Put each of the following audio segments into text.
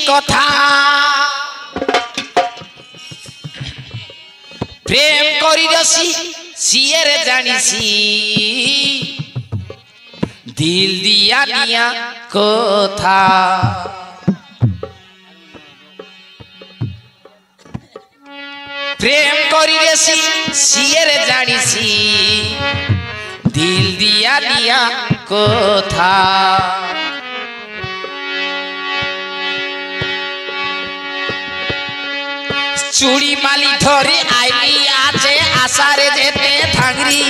कथा प्रेम करी रसी सिएर जानिसी दिल दिया निया कथा प्रेम करी रसी सिएर जानिसी दिल दिया निया कथा चूड़ी माली धरी आईली आजे आसारे जेते थांगरी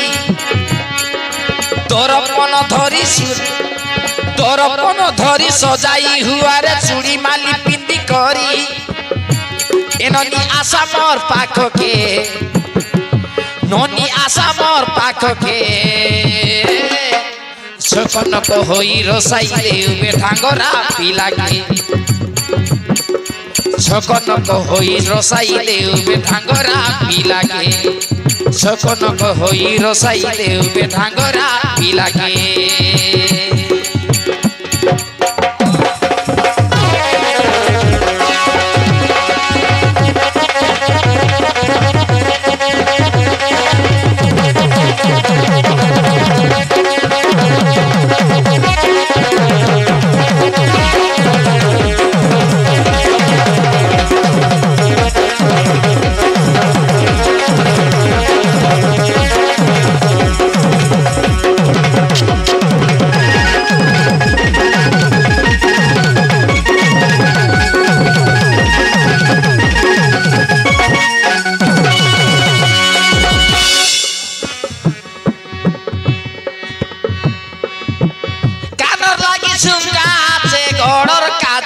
तोरपन धरी सजाई हुआ रे चूड़ी माली पिंदी करी एननी आशा मोर पाख के ननी आशा मोर पाख के सकनक होई रसाई देउबे ठांगरा पिला के सकनक होई रसाई देउबे ठांगरा पिला के सकनक होई रसाई देउबे ठांगरा पिला के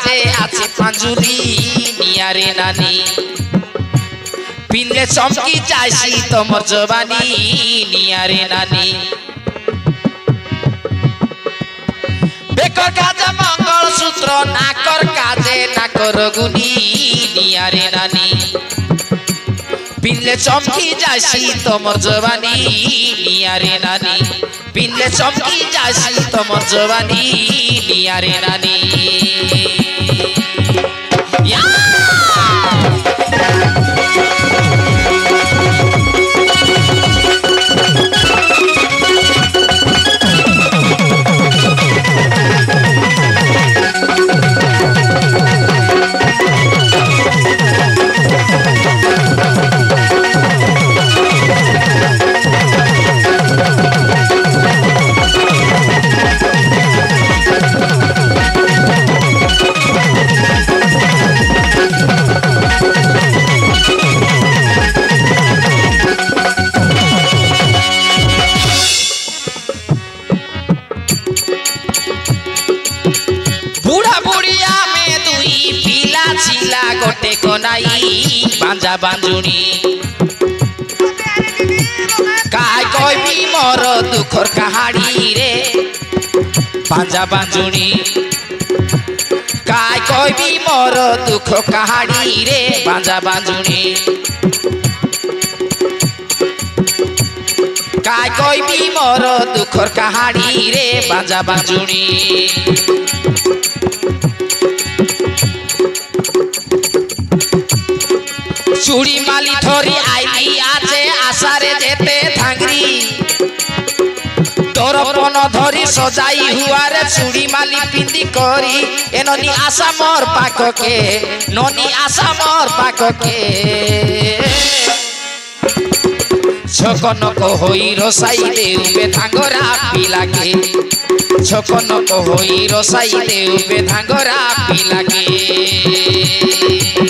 पांजुरी नियारे नानी पिनले चमकी जाइसी तमर जवानी नियारे नानी बेकर काजे मंगल सूत्र नाकर काजे नाकर गुनी नियारे नानी पिनले चमकी जाइसी तमर जवानी नियारे नानी पिनले चमकी जाइसी तमर जवानी नियारे नानी गोटे कोनाई बांजा बांजुनी काय कहबी मोर दुखर कहानी रे बांजा बांजुनी काय कहबी मोर दुख कहानी रे बांजा बांजुनी काय कहबी मोर दुखर कहानी रे बांजा बांजुनी चूड़ी माली धरी आईली आजे आसारे जेते थांगरी तोरपन धरी सजाई हुआ रे चूड़ी माली पिंदी करी एननी आशा मोर पाख के ननी आशा मोर पाख के छकनक होई रसाई देउबे थांगरा पिला के छकनक होई रसाई देउबे थांगरा पिला के